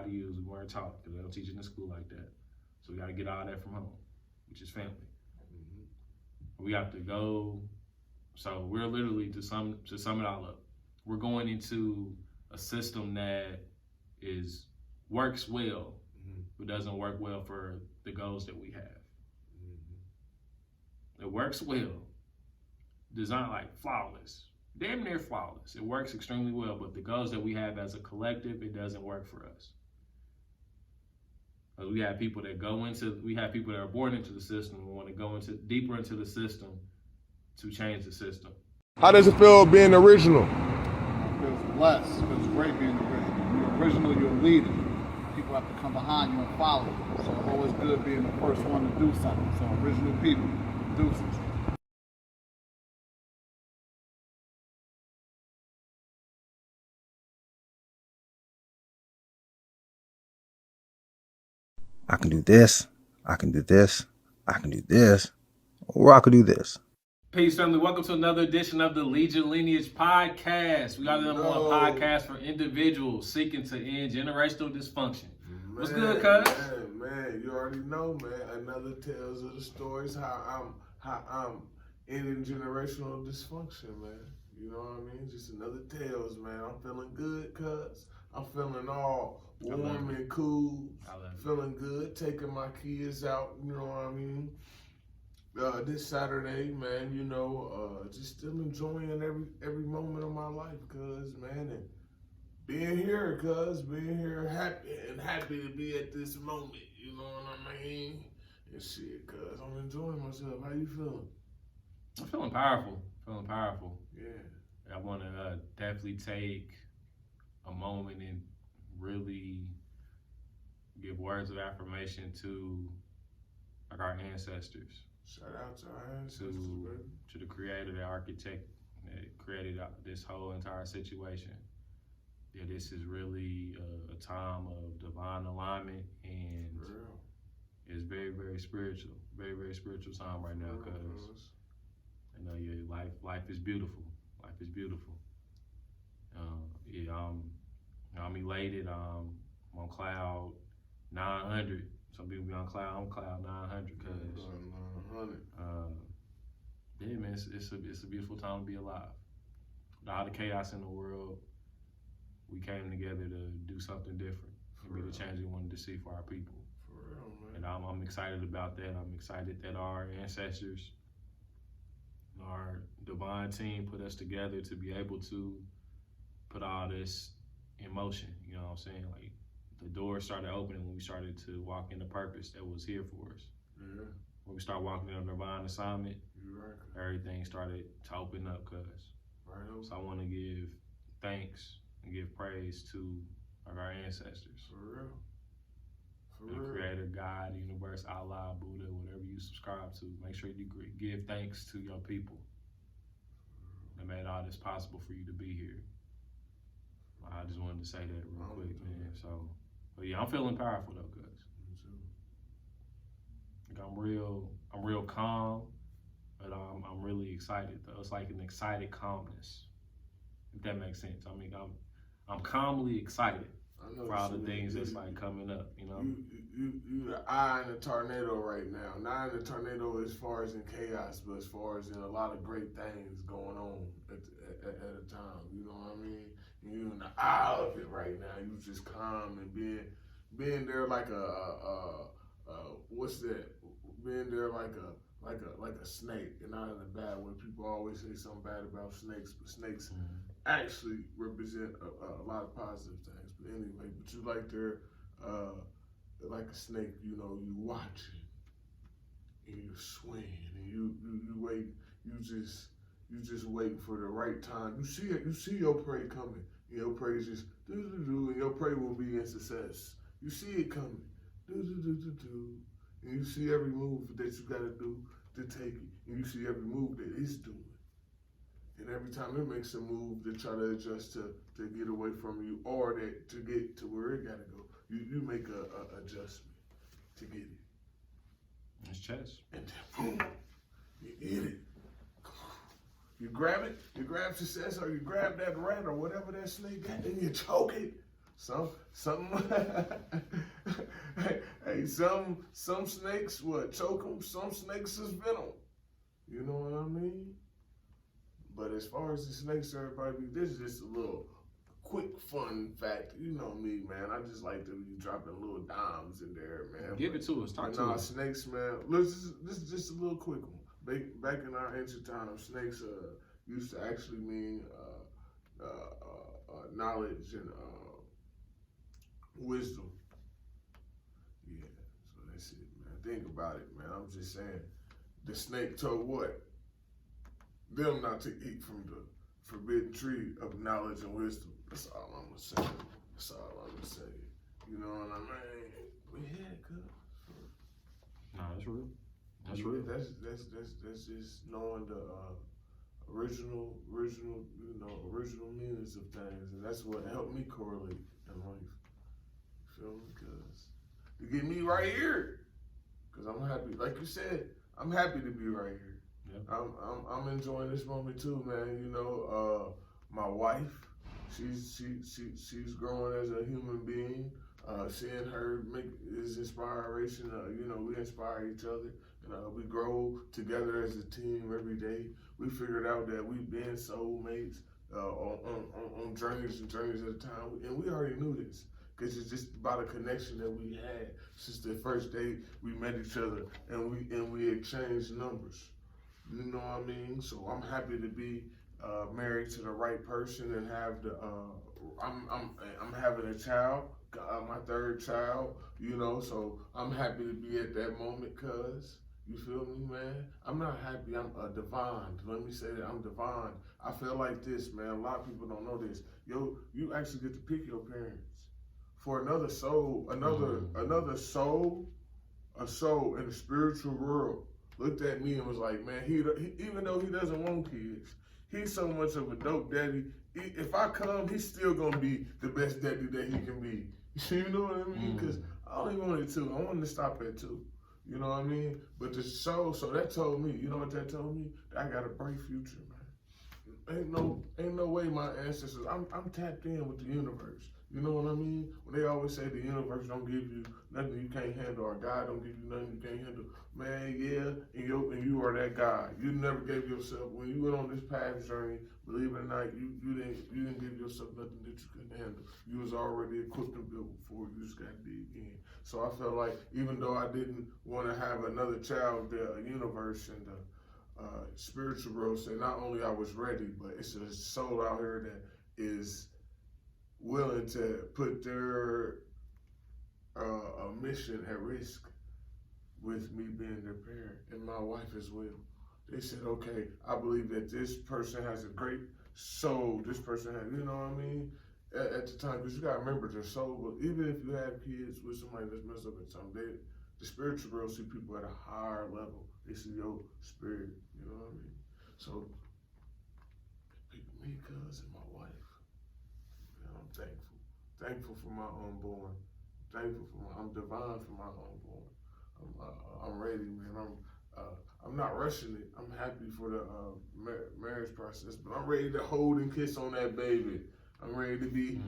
to use. We weren't taught because they don't teach it in school like that. So we got to get all that from home, which is family. We have to go. So we're literally, to sum it all up, we're going into a system that works well, but doesn't work well for the goals that we have. It works well, designed like flawless, damn near flawless. It works extremely well, but the goals that we have as a collective, it doesn't work for us. We have people that are born into the system and want to go deeper into the system to change the system. How does it feel being original? It feels blessed. It feels great being original. You're original, you're a leader. People have to come behind you and follow you. So it's always good being the first one to do something. So original people, deuces. I can do this, I can do this, I can do this, or I could do this. Peace, family. Welcome to another edition of the Lead Your Lineage podcast. We got the number one podcast for individuals seeking to end generational dysfunction. What's good, cuz? Man, you already know, man. Another tales of the stories how I'm ending generational dysfunction, man. You know what I mean? Just another tales, man. I'm feeling good, cuz. I'm feeling all warm and cool. Feeling good, taking my kids out, you know what I mean? This Saturday, man, you know, just still enjoying every moment of my life, cuz, man, and being here, happy to be at this moment, you know what I mean? And shit, cuz, I'm enjoying myself. How you feeling? I'm feeling powerful. Yeah. I want to definitely take a moment and really give words of affirmation to our ancestors. Shout out to our ancestors, baby. To the creator, the architect that created this whole entire situation. Yeah, this is really a time of divine alignment, and it's very, very spiritual. Very, very spiritual time right now, because you know, your life is beautiful. Life is beautiful. I'm elated. I'm on cloud 900. Some people be on cloud. I'm cloud 900 because yeah, man, it's a beautiful time to be alive. With all the chaos in the world, we came together to do something different and be the change we wanted to see for our people. For real, man. And I'm excited about that. I'm excited that our ancestors, our divine team, put us together to be able to put all this in motion. You know what I'm saying? Like, the doors started opening when we started to walk in the purpose that was here for us. Yeah. When we started walking in a divine assignment, everything started to open up, cuz. So I want to give thanks and give praise to our ancestors. For real. The creator, God, universe, Allah, Buddha, whatever you subscribe to, make sure you give thanks to your people that made all this possible for you to be here. I just wanted to say that real quick, man. So, but yeah, I'm feeling powerful though, cuz. Like, I'm real calm, but I'm really excited though. It's like an excited calmness, if that makes sense. I mean, I'm calmly excited for all the things that's like coming up, you know. You the eye in the tornado right now. Not in the tornado as far as in chaos, but as far as in a lot of great things going on at a time. You know what I mean? You in the eye of it right now. You just calm and being there like what's that? Being there like a snake, and not in a bad way. People always say something bad about snakes, but snakes actually represent a lot of positive things. But anyway, but you like they're like a snake. You know, you watching and you swing and you wait. You just waiting for the right time. You see your prey coming. Your prey just do, and your prey will be in success. You see it coming, do, and you see every move that you gotta do to take it, and you see every move that it's doing. And every time it makes a move to try to adjust to get away from you, or that to get to where it gotta go, you make a adjustment to get it. It's chess. And then boom, you get it. You grab it, you grab success, or you grab that rat or whatever that snake got, and you choke it. Some hey, some snakes choke them. Some snakes is venom. You know what I mean? But as far as the snakes, everybody, this is just a little quick fun fact. You know me, man. I just like to be dropping little dimes in there, man. Give it to us. Talk to us. Snakes, man. This is just a little quick one. Back in our ancient times, snakes used to actually mean knowledge and wisdom. Yeah, so that's it, man. Think about it, man. I'm just saying, the snake told what? Them not to eat from the forbidden tree of knowledge and wisdom. That's all I'm gonna say. That's all I'm gonna say. You know what I mean? We had it, cuz. No, that's real. That's Yeah, real. That's just knowing the original meanings of things, and that's what helped me correlate in life. Feel me? Cause to get me right here, cause I'm happy. Like you said, I'm happy to be right here. Yep. I'm enjoying this moment too, man. You know, my wife, she's growing as a human being. Seeing her make is inspiration. You know, we inspire each other. We grow together as a team every day. We figured out that we've been soulmates on journeys and journeys at a time, and we already knew this because it's just about a connection that we had since the first day we met each other, and we exchanged numbers. You know what I mean? So I'm happy to be married to the right person and have the. I'm having a child, my third child. You know, so I'm happy to be at that moment, cuz. You feel me, man? I'm not happy. I'm divine. Let me say that I'm divine. I feel like this, man. A lot of people don't know this. Yo, you actually get to pick your parents. For another soul, another soul, a soul in the spiritual world looked at me and was like, man, he even though he doesn't want kids, he's so much of a dope daddy. If I come, he's still gonna be the best daddy that he can be. You know what I mean? Because I only wanted two. I wanted to stop at two. You know what I mean? But the soul, so that told me, you know what that told me? That I got a bright future, man. Ain't no way my ancestors. I'm tapped in with the universe. You know what I mean? When they always say the universe don't give you nothing you can't handle, or God don't give you nothing you can't handle. Man, yeah, and you are that God. You never gave yourself, when you went on this path journey, believe it or not, you didn't give yourself nothing that you couldn't handle. You was already equipped and built before. You just got to dig in. So I felt like even though I didn't want to have another child, the universe and the spiritual world said not only I was ready, but it's a soul out here that is willing to put their mission at risk with me being their parent, and my wife as well. They said, okay, I believe that this person has a great soul. This person has, you know what I mean? At the time, because you got to remember their soul. But even if you have kids with somebody that's messed up at some, the spiritual world see people at a higher level. They see your spirit, you know what I mean? So, me, cuz, and my wife. You know, I'm thankful. Thankful for my unborn. Thankful for I'm divine for my unborn. I'm ready, man. I'm not rushing it. I'm happy for the marriage process, but I'm ready to hold and kiss on that baby. I'm ready to be,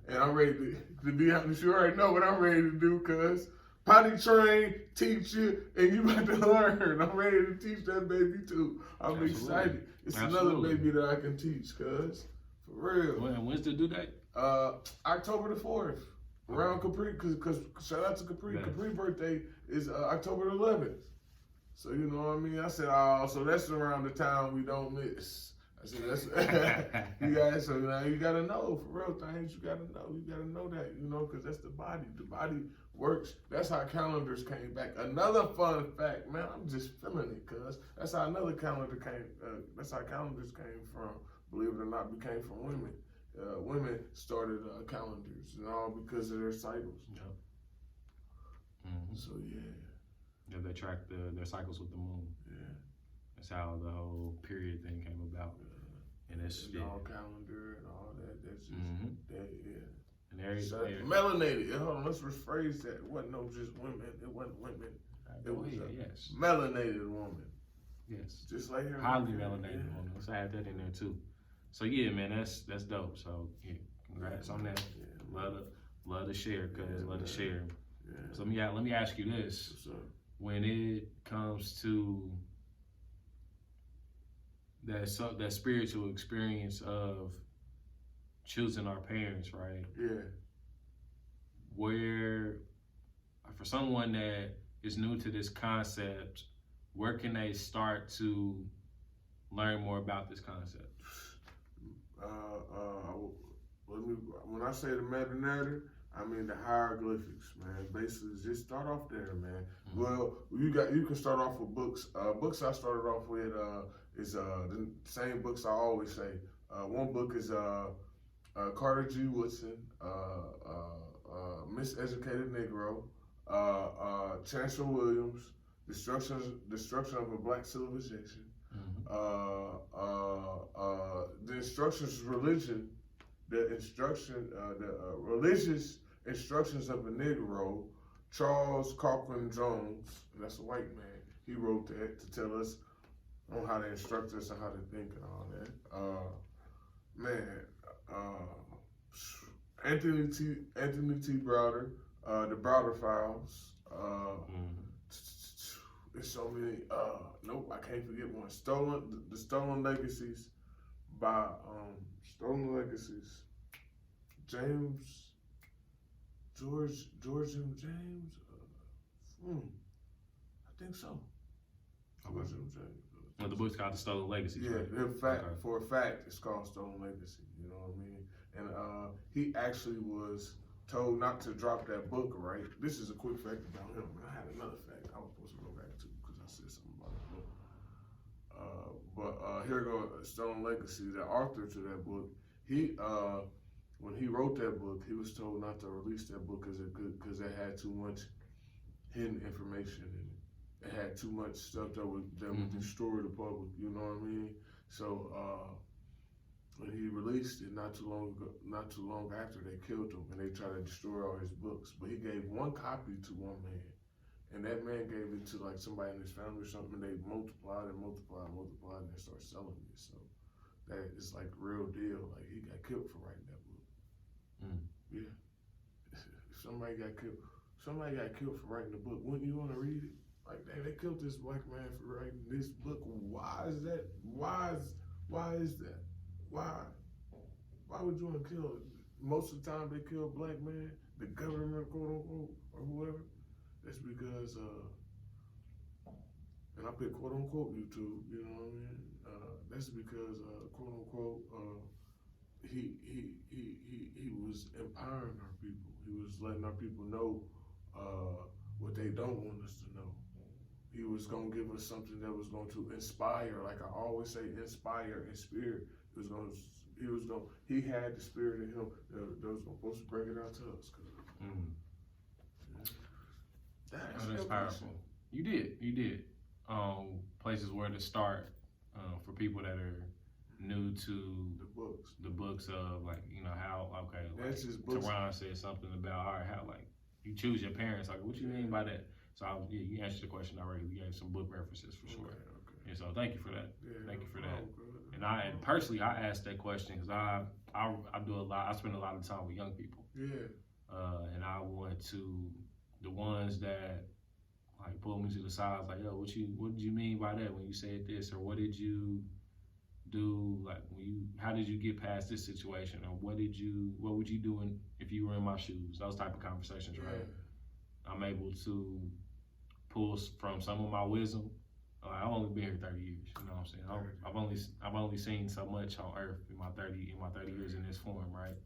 and I'm ready to be honest. You already know what I'm ready to do, cuz. Potty train, teach you, and you about to learn. I'm ready to teach that baby too. I'm excited. It's another baby that I can teach, cuz. For real. Well, and when's the due date? October the 4th. Around Capri, because shout out to Capri. Yeah. Capri birthday is October the 11th. So, you know what I mean? I said, oh, so that's around the time we don't miss. I said, that's, you guys, so now you got to know, for real things, you got to know. You got to know that, you know, because that's the body. The body works. That's how calendars came back. Another fun fact, man, I'm just feeling it, cuz. That's how another calendar came, that's how calendars came from, believe it or not, became from women. Women started calendars and all because of their cycles. Yep. So yeah. Yeah, they track their cycles with the moon. Yeah. That's how the whole period thing came about. And it's all calendar and all that. That's just that, yeah. And melanated. Hold on, let's rephrase that. It wasn't no just women. It wasn't women. It was yes. Melanated woman. Yes. Just like her. Highly melanated woman. Let's add that in there too. So yeah, man, that's dope. So yeah, congrats on that. Yeah. Love to share, cuz love to share. Yeah. So let me ask you this: What's up? when it comes to that spiritual experience of choosing our parents, right? Yeah. Where, for someone that is new to this concept, where can they start to learn more about this concept? When I say the meta-narrative, I mean the hieroglyphics, man. Basically, just start off there, man. Mm-hmm. Well, you can start off with books. Books I started off with is the same books I always say. One book is Carter G. Woodson, Miseducated Negro, Chancellor Williams, Destruction of a Black Civilization. The instructions religion, the religious instructions of a Negro, Charles Cochran Jones, that's a white man. He wrote that to tell us on how to instruct us and how to think and all that. Anthony T. Browder, the Browder Files. There's so many. Nope, I can't forget one. The Stolen Legacies by Stolen Legacies. George M. James. I think so. George M. James. Well, the book's called The Stolen Legacy. Yeah, right? For a fact, it's called Stolen Legacy. You know what I mean? And he actually was told not to drop that book. Right. This is a quick fact about him. I had another fact I was supposed to go back to because I said something about the book. But here goes Stolen Legacy. The author to that book, he when he wrote that book, he was told not to release that book because it had too much hidden information in it. It had too much stuff that would destroy the public. You know what I mean? So when he released it, not too long after, they killed him and they tried to destroy all his books. But he gave one copy to one man, and that man gave it to like somebody in his family or something. And they multiplied, and they started selling it. So that is like real deal. Like he got killed for writing that book. Yeah. If somebody got killed for writing the book, wouldn't you want to read it? Like, they killed this black man for writing this book. Why is that? Why is that? Why would you want to kill? Most of the time they kill black men, the government, quote unquote, or whoever. That's because, and I put quote unquote YouTube. You know what I mean? That's because, quote unquote, he was empowering our people. He was letting our people know what they don't want us to know. He was going to give us something that was going to inspire, like I always say, inspire and spirit. He had the spirit in him that was supposed to bring it out to us. That's powerful. You did. Places where to start for people that are new to the books of, like, you know, how, okay, that's like his books. Teron said something about, all right, how, like, you choose your parents, like, what you mean by that? So you answered the question already. We gave some book references for sure. Okay. And so thank you for that. Yeah, thank you for that. Good. And personally, I asked that question because I do a lot. I spend a lot of time with young people. Yeah. And I want to, the ones that like pull me to the side, like, yo, what did you mean by that when you said this, or what did you do, like how did you get past this situation, or what would you do if you were in my shoes? Those type of conversations, right? I'm able to pull from some of my wisdom. I've only been here 30 years. You know what I'm saying? I've only seen so much on earth in my 30 years in this form, right?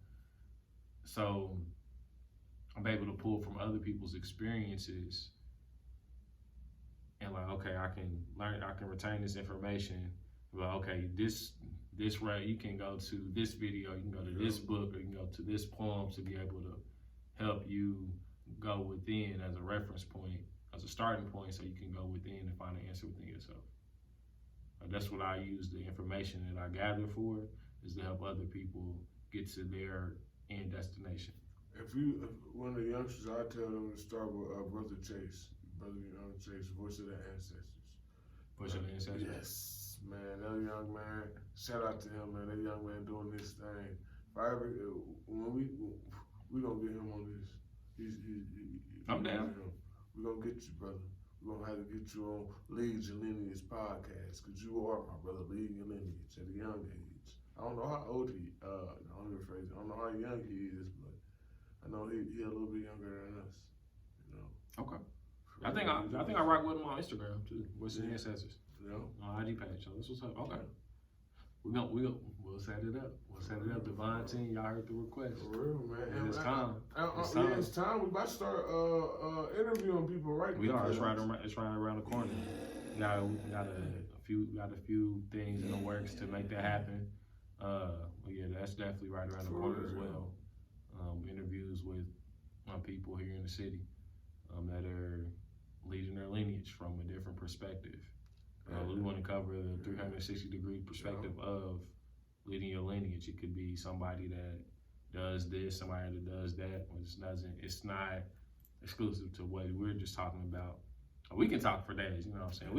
So I'm able to pull from other people's experiences and, like, okay, I can retain this information. Well, okay, this right, you can go to this video, you can go to this book, or you can go to this poem to be able to help you go within as a reference point, as a starting point, so you can go within and find the answer within yourself. That's what I use the information that I gather for, is to help other people get to their end destination. If one of the youngsters, I tell them to start with Brother Chase, Voice of the Ancestors. Voice of the Ancestors? Yes, man, that young man, shout out to him, man, that young man doing this thing. When We gonna get him on this. I'm down. We gonna get you, brother. We gonna have to get you on Lead Your Lineage podcast, cause you are my brother, leading your lineage at a young age. I don't know how old he. I don't know how young he is, but I know he a little bit younger than us. You know. Okay. I think I rock with him on Instagram too. What's his ancestors? Yeah. On IG page. So this was up. Okay. We'll set it up. We'll set it up. Divine team, y'all heard the request. For real, man. And it's time. It's time. We about to start interviewing people right now. We are. It's right around the corner. We got a few things in the works to make that happen. Yeah, that's definitely right around the corner as well. Interviews with people here in the city that are leading their lineage from a different perspective. We want to cover the 360-degree perspective of leading your lineage. It could be somebody that does this, somebody that does that. It's not exclusive to what we're just talking about. We can talk for days, you know what I'm saying?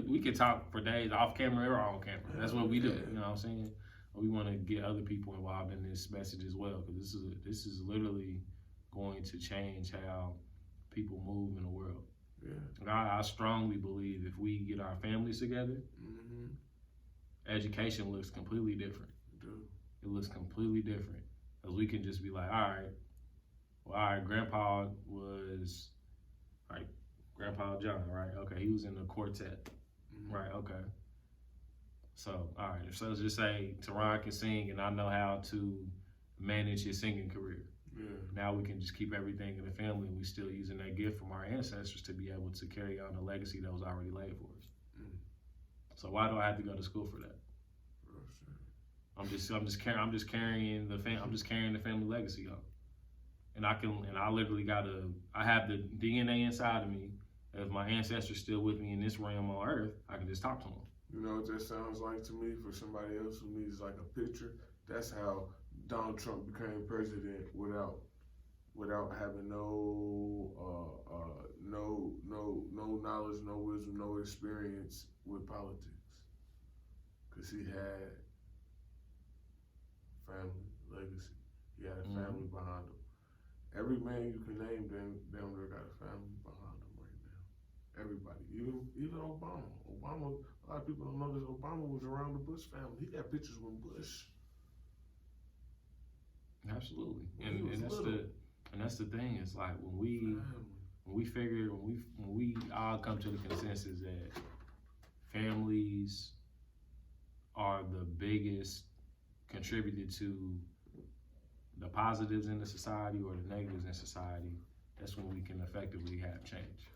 We can talk for days off camera or on camera. That's what we do, you know what I'm saying? We want to get other people involved in this message as well, because this is literally going to change how people move in the world. Yeah. I strongly believe if we get our families together, education looks completely different. It looks completely different, because we can just be like, all right, Grandpa was like Grandpa John, right? Okay, he was in the quartet, right? Okay. So, all right, so let's just say Teron can sing, and I know how to manage his singing career. Yeah. Now we can just keep everything in the family, and we still using that gift from our ancestors to be able to carry on the legacy that was already laid for us. So why do I have to go to school for that? I'm just carrying the family legacy on, and I literally I have the DNA inside of me. If my ancestors still with me in this realm on Earth, I can just talk to them. You know what that sounds like to me? For somebody else who needs like a picture, that's how Donald Trump became president without having no knowledge, no wisdom, no experience with politics, because he had family legacy. He had a family behind him. Every man you can name, damn near got a family behind him right now. Everybody, even Obama. A lot of people don't know that Obama was around the Bush family. He got pictures with Bush. Absolutely, and that's the thing. It's like when we all come to the consensus that families are the biggest contributor to the positives in the society or the negatives in society, that's when we can effectively have change.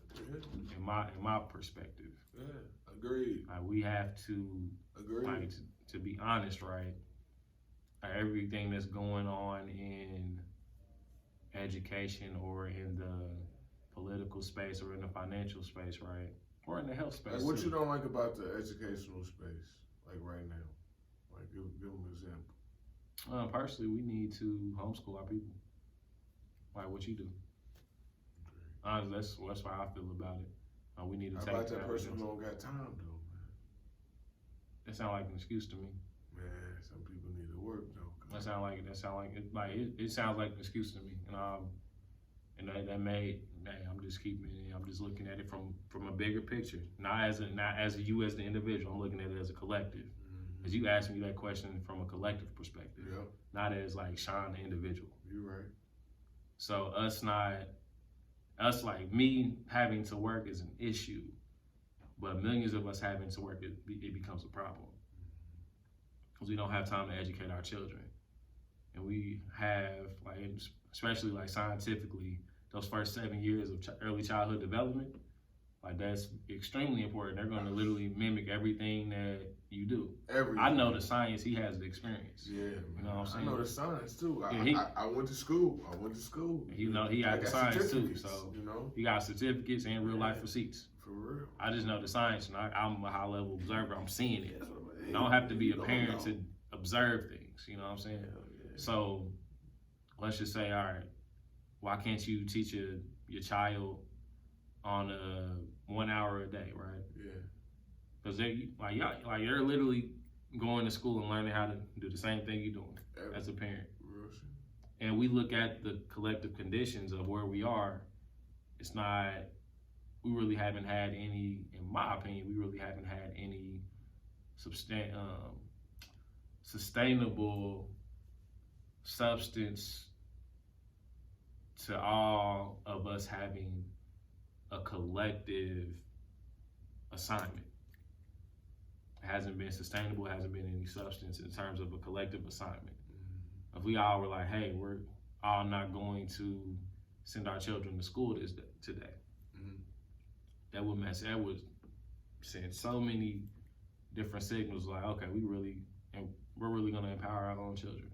In my perspective. Yeah, agreed. We have to, to be honest, right? Everything that's going on in education or in the political space or in the financial space, right? Or in the health space. Like, what you don't like about the educational space, like right now? Like, give them an example. Personally, we need to homeschool our people. Like what you do. That's why I feel about it. We need to How take about that person who don't got time though, man? That sounds like an excuse to me. Man, some people need to work though. That sounds like it sounds like an excuse to me, and that made. I'm just looking at it from a bigger picture, not as you as the individual. I'm looking at it as a collective. As you asked me that question from a collective perspective, not as like Sean the individual. You're right. So us like me having to work is an issue, but millions of us having to work, it becomes a problem. Because we don't have time to educate our children. And we have, like, especially like scientifically, those first 7 years of early childhood development, like that's extremely important. They're going to literally mimic everything that you do. Everything. I know the science, he has the experience. Yeah, man. You know what I'm saying? I know the science too. I went to school. He had the science too. So you know, he got certificates and real life receipts. For real. I just know the science, and I'm a high level observer. I'm seeing it. I don't have to be a parent to observe things. You know what I'm saying? Yeah. So let's just say, all right, why can't you teach your child on 1 hour a day, right? Yeah. Because you're literally going to school and learning how to do the same thing you're doing as a parent. and we look at the collective conditions of where we are, it's not, we really haven't had any, in my opinion, we really haven't had any sustainable substance to all of us having a collective assignment. It hasn't been sustainable, hasn't been any substance in terms of a collective assignment. If we all were like, hey, we're all not going to send our children to school today, that would send so many different signals like, okay, we're really gonna empower our own children.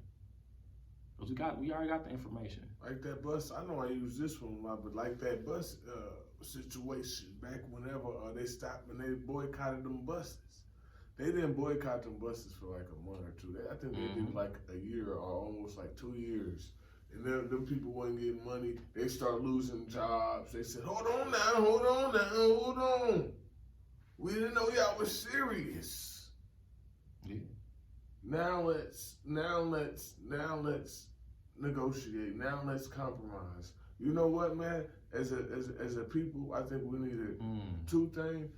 Because we already got the information. Like that bus, I know I use this one a lot, but like that bus situation back whenever they stopped and they boycotted them buses. They didn't boycott them buses for like a month or two. I think they did like a year or almost like 2 years. And then them people wasn't getting money. They start losing jobs. They said, hold on now, hold on. We didn't know y'all was serious. Yeah. Now let's negotiate. Now let's compromise. You know what, man? As a people, I think we need two things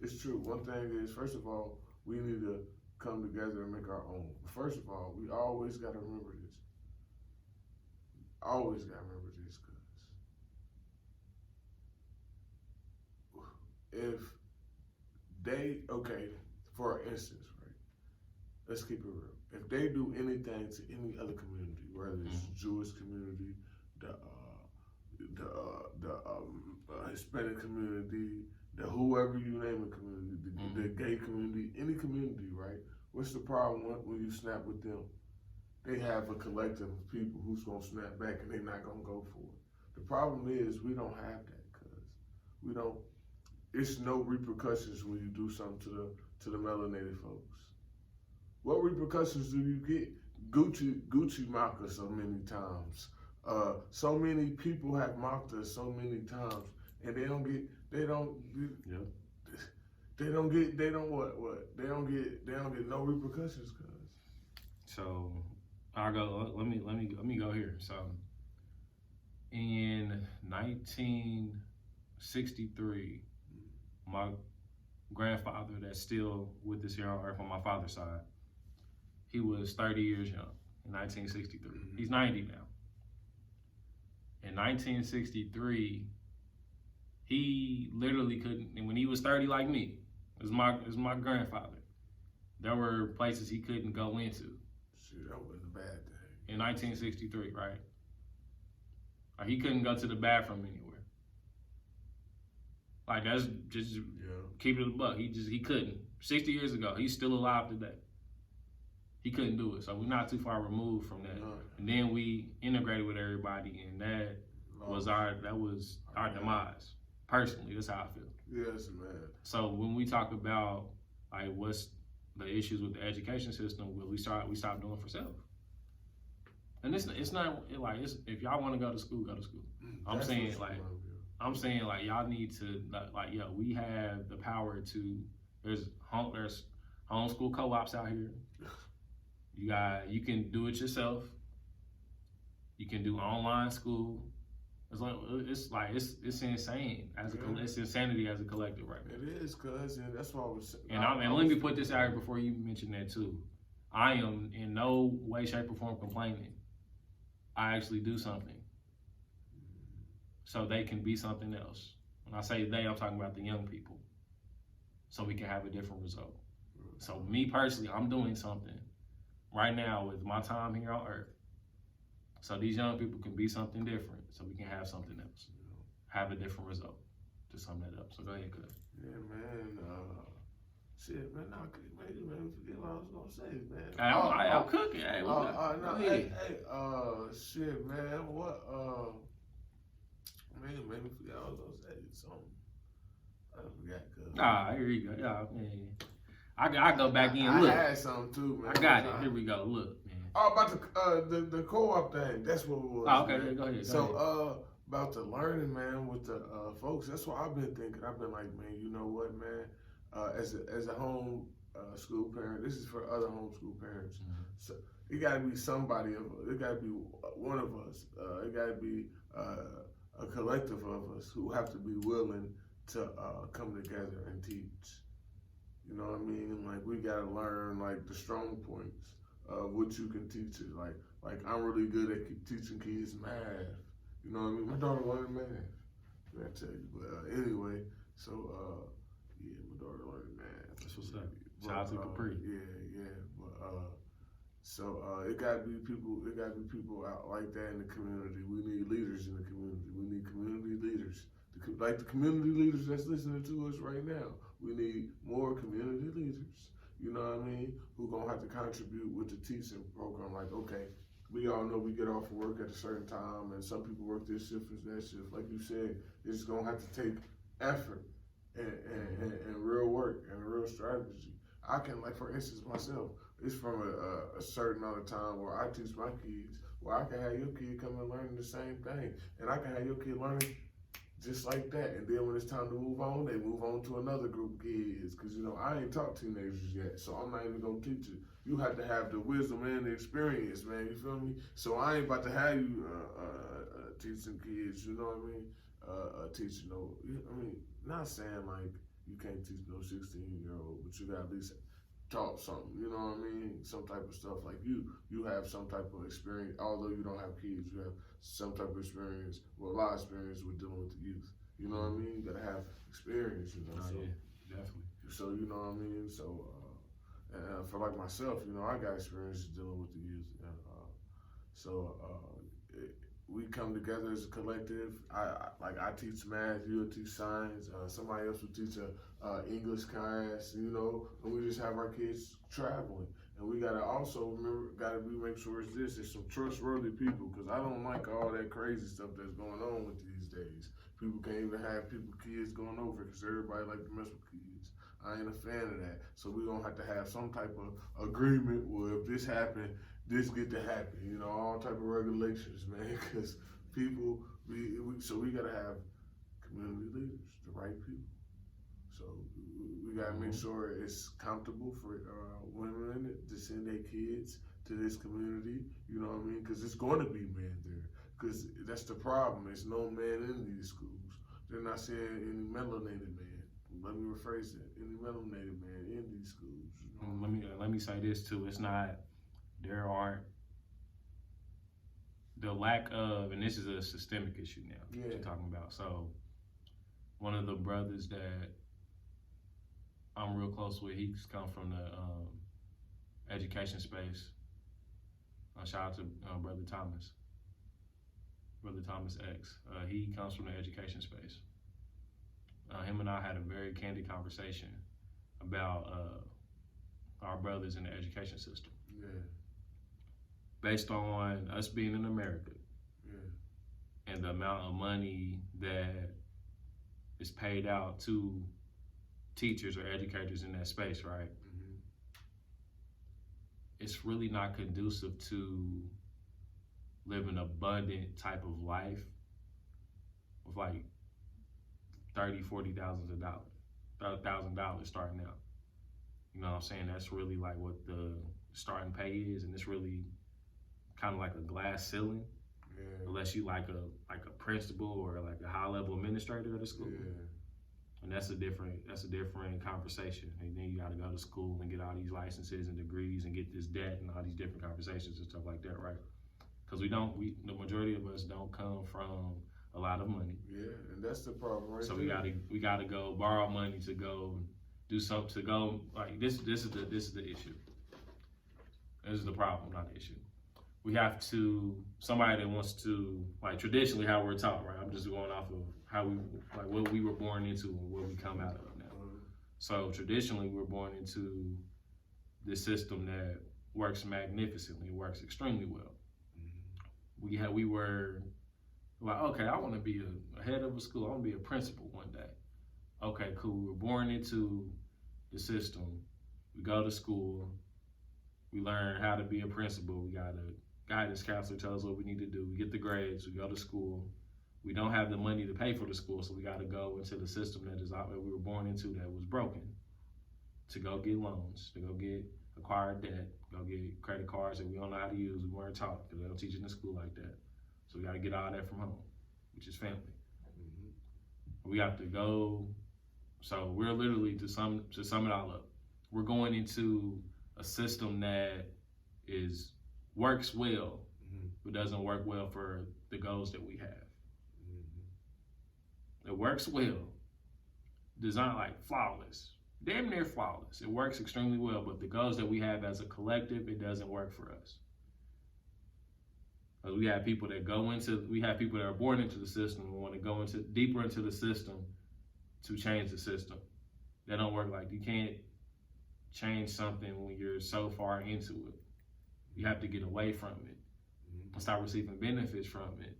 is true. One thing is, first of all, we need to come together and make our own. First of all, we always got to remember this. Always got to remember this, because if they, okay, for instance, right, let's keep it real. If they do anything to any other community, whether it's Jewish community, the Hispanic community, the whoever you name a community, the gay community, any community, right? What's the problem when you snap with them? They have a collective of people who's gonna snap back and they're not gonna go for it. The problem is we don't have that, cause we don't. It's no repercussions when you do something to the melanated folks. What repercussions do you get? Gucci mocked us so many times. So many people have mocked us so many times, and they don't get no repercussions, cuz. So I'll go. Let me go here. So in 1963, my grandfather, that's still with us here on earth on my father's side, he was 30 years young in 1963. He's 90 now. In 1963, he literally couldn't, and when he was 30 like me, it was my grandfather, there were places he couldn't go into. Shit, that wasn't a bad thing. In 1963, right? Like he couldn't go to the bathroom anywhere. Like that's just keep it a buck. He couldn't. 60 years ago, he's still alive today. He couldn't do it. So we're not too far removed from that. No. And then we integrated with everybody, and that was our demise. Personally, that's how I feel. Yes, man. So when we talk about like what's the issues with the education system, we stop doing for self. And it's not like if y'all want to go to school, go to school. I'm saying like y'all need to we have the power to. There's homeschool co-ops out here. You can do it yourself. You can do online school. It's insane it's insanity as a collective right now. It is, cuz, and that's why I was. And let me put this out here before you mention that too. I am in no way, shape, or form complaining. I actually do something so they can be something else. When I say they, I'm talking about the young people. So we can have a different result. So me personally, I'm doing something right now with my time here on earth. So these young people can be something different, so we can have something else, have a different result. To sum that up. So go ahead, cuz. Yeah, man. Shit, man. You made me forget what I was gonna say, man. Hey, I'm cooking. Hey, shit, man. What? Man, you made me forget what I was gonna say. Something. I forgot, cuz. Here you go. Yeah, man. I go back in. Look. I had something too, man. I got it. Here we go. Look. Oh, about the co-op thing. That's what it was. Oh, okay, man. Go ahead. About the learning, man, with the folks. That's what I've been thinking. I've been like, man, you know what, man? As a school parent. This is for other homeschool parents. Mm-hmm. So it got to be somebody of us. It got to be one of us. It got to be a collective of us who have to be willing to come together and teach. You know what I mean? Like we got to learn like the strong points of what you can teach it. Like I'm really good at teaching kids math. You know what I mean? My daughter learned math. I tell you. But anyway, so yeah, my daughter learned math. That's what's up. Shout out to Capri. Yeah. But so it gotta be people. It gotta be people out like that in the community. We need leaders in the community. We need community leaders, like the community leaders that's listening to us right now. We need more community leaders. You know what I mean? Who gonna have to contribute with the teaching program? Like, okay, we all know we get off of work at a certain time, and some people work this shift and that shift. Like you said, it's gonna have to take effort and real work and real strategy. I can, like for instance, myself. It's from a certain amount of time where I teach my kids, where I can have your kid come and learn the same thing, and I can have your kid learning just like that. And then when it's time to move on, they move on to another group of kids. Cause you know I ain't taught teenagers yet, so I'm not even gonna teach it. You have to have the wisdom and the experience, man. You feel me? So I ain't about to have you teaching kids. You know what I mean? Teaching no. I mean, not saying like you can't teach no 16-year-old, but you got at least taught something, you know what I mean? Some type of stuff like you have some type of experience, although you don't have kids, you have some type of experience, well, a lot of experience with dealing with the youth. You know what I mean? You gotta have experience, you know. Oh, so, yeah, definitely. So, you know what I mean? So, for like myself, you know, I got experience dealing with the youth. And, we come together as a collective. I teach math, you'll teach science, somebody else will teach a English class, you know, and we just have our kids traveling. And we gotta also make sure it's some trustworthy people, because I don't like all that crazy stuff that's going on with these days. People can't even have kids going over because everybody like to mess with kids. I ain't a fan of that. So we're gonna have to have some type of agreement where if this happened, this get to happen, you know, all type of regulations, man, because people, so we gotta have community leaders, the right people. So we gotta make sure it's comfortable for women to send their kids to this community, you know what I mean, because it's gonna be men there, because that's the problem, there's no men in these schools. They're not saying any melanated man. Let me rephrase that, any melanated man in these schools. You know? Let me say this too, there aren't, the lack of, and this is a systemic issue now, that you're talking about. So one of the brothers that I'm real close with, he's come from the education space. Shout out to Brother Thomas X. He comes from the education space. Him and I had a very candid conversation about our brothers in the education system. Yeah. Based on us being in America, and the amount of money that is paid out to teachers or educators in that space, right? Mm-hmm. It's really not conducive to live an abundant type of life with like $30,000, $40,000 starting out. You know what I'm saying? That's really like what the starting pay is, and it's really kind of like a glass ceiling, unless you like a principal or like a high level administrator of the school. And that's a different conversation. And then you got to go to school and get all these licenses and degrees and get this debt and all these different conversations and stuff like that, right? Because the majority of us don't come from a lot of money. Yeah, and that's the problem, right? So we gotta go borrow money to go do something, to go like this is the issue. This is the problem, not the issue. We have to, somebody that wants to, like traditionally how we're taught, right? I'm just going off of how what we were born into and what we come out of now. So traditionally we're born into this system that works magnificently, works extremely well. We were like, okay, I want to be a head of a school. I want to be a principal one day. Okay, cool. We're born into the system. We go to school. We learn how to be a principal. We got a guidance counselor tell us what we need to do. We get the grades. We go to school. We don't have the money to pay for the school, so we got to go into the system that we were born into that was broken to go get loans, to go get acquired debt, go get credit cards that we don't know how to use, we weren't taught because they don't teach it in school like that. So we got to get all that from home, which is family. We have to go. So we're literally, to sum it all up, we're going into a system that works well, but doesn't work well for the goals that we have. It works well, designed like flawless, damn near flawless. It works extremely well, but the goals that we have as a collective, it doesn't work for us. Because we have people that are born into the system and want to go deeper into the system to change the system. That don't work. Like, you can't change something when you're so far into it. You have to get away from it and start receiving benefits from it.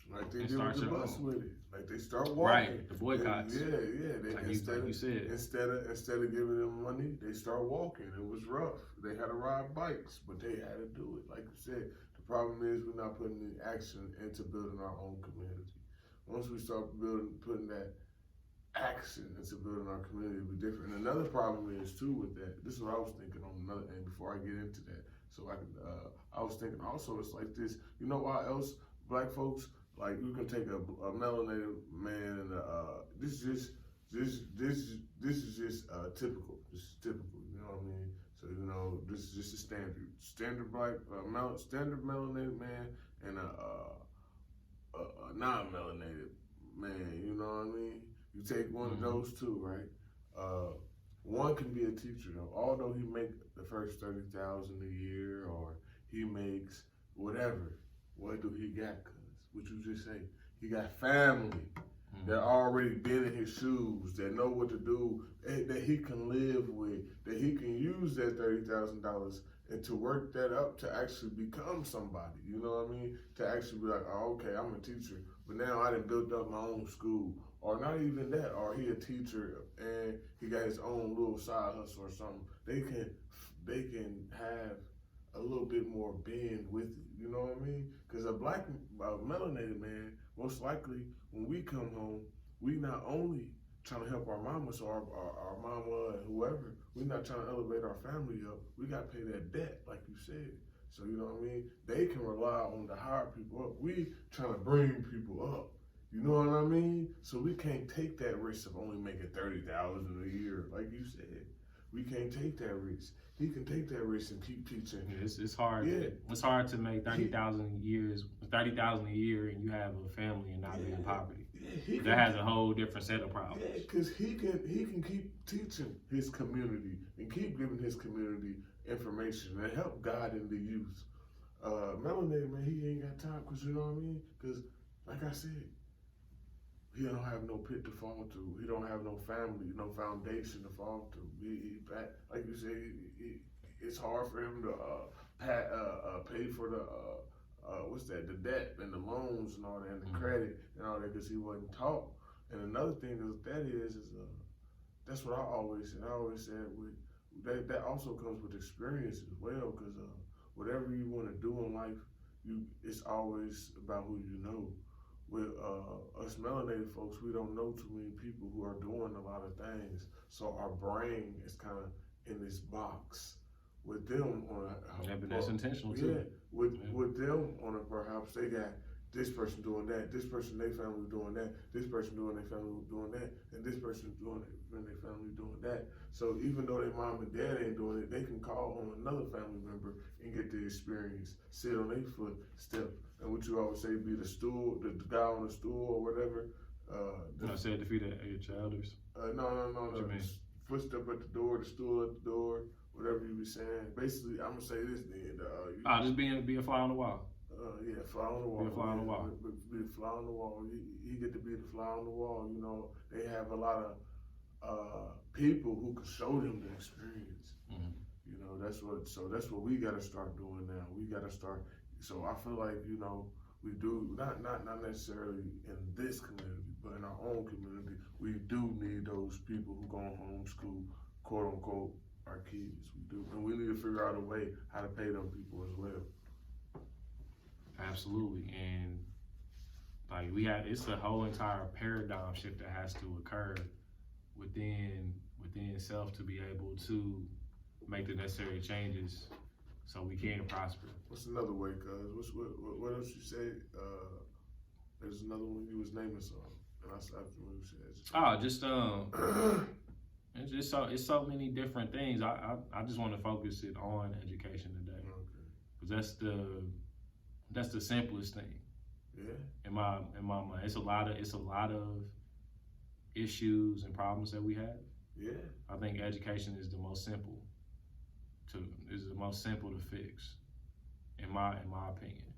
Like they did with the bus with it. Like they start walking. Right, the boycotts. They like you said. Instead of giving them money, they start walking. It was rough. They had to ride bikes, but they had to do it. Like you said, the problem is we're not putting the action into building our own community. Once we start putting that action into building our community, it'll be different. And another problem is too with that. This is what I was thinking on another end before I get into that. So I was thinking also it's like this. You know why else black folks? Like, you can take a melanated man and this is just typical. This is typical. You know what I mean? So this is just a standard black standard melanated man and a non-melanated man. You know what I mean? You take one of those two, right? One can be a teacher though. Although he make the first $30,000 a year or he makes whatever, what do he got? What you just say, he got family that already been in his shoes, that know what to do, that he can live with, that he can use that $30,000 and to work that up to actually become somebody. You know what I mean? To actually be like, oh, okay, I'm a teacher, but now I done built up my own school, or not even that, or he a teacher and he got his own little side hustle or something. They can have a little bit more bend with it, you know what I mean? Because a black melanated man, most likely when we come home, we not only trying to help our mamas or our mama and whoever, we not trying to elevate our family up, we got to pay that debt, like you said. So, you know what I mean? They can rely on to hire people up. We trying to bring people up. You know what I mean? So we can't take that risk of only making $30,000 a year, like you said. We can't take that risk. He can take that risk and keep teaching. It's hard. Yeah. It's hard to make $30,000 a year, and you have a family and not be in poverty. Yeah, that has a whole different set of problems. Yeah, because he can keep teaching his community and keep giving his community information and help guiding the youth. Melanated man, he ain't got time, because you know what I mean? Because like I said, he don't have no pit to fall to. He don't have no family, no foundation to fall to. Like you say, it's hard for him to pay for the the debt and the loans and all that, and the credit and all that, because he wasn't taught. And another thing is that's what I always said. I always said that also comes with experience as well, because whatever you want to do in life, it's always about who you know. With us melanated folks, we don't know too many people who are doing a lot of things. So our brain is kind of in this box. With them but that's intentional too. Yeah, with them on a, perhaps they got this person doing that, this person their family doing that, this person doing their family doing that, and this person doing it when their family doing that. So even though their mom and dad ain't doing it, they can call on another family member and get the experience, sit on their footstep. And what you always say, be the stool, the guy on the stool or whatever. I said defeat your elders. No. What you mean? Footstep at the door, the stool at the door, whatever you be saying. Basically, I'm gonna say this then. Just be a fly on the wall. Yeah, fly on the wall. Be a fly on the wall. Be a fly on the wall. He get to be the fly on the wall. You know, they have a lot of people who can show them the experience. You know, that's what we gotta start doing now. We gotta start. So I feel like, you know, we do not necessarily in this community, but in our own community, we do need those people who go homeschool, quote unquote, our kids. We do, and we need to figure out a way how to pay them people as well. Absolutely, and like it's a whole entire paradigm shift that has to occur within within self to be able to make the necessary changes so we can prosper. What's another way, cuz? What else you say? There's another one you was naming something, and I stopped you when you said it. Oh, just it's so many different things. I just want to focus it on education today, because that's the simplest thing. Yeah. In my mind, it's a lot of issues and problems that we have. Yeah. I think education is the most simple to fix, in my opinion.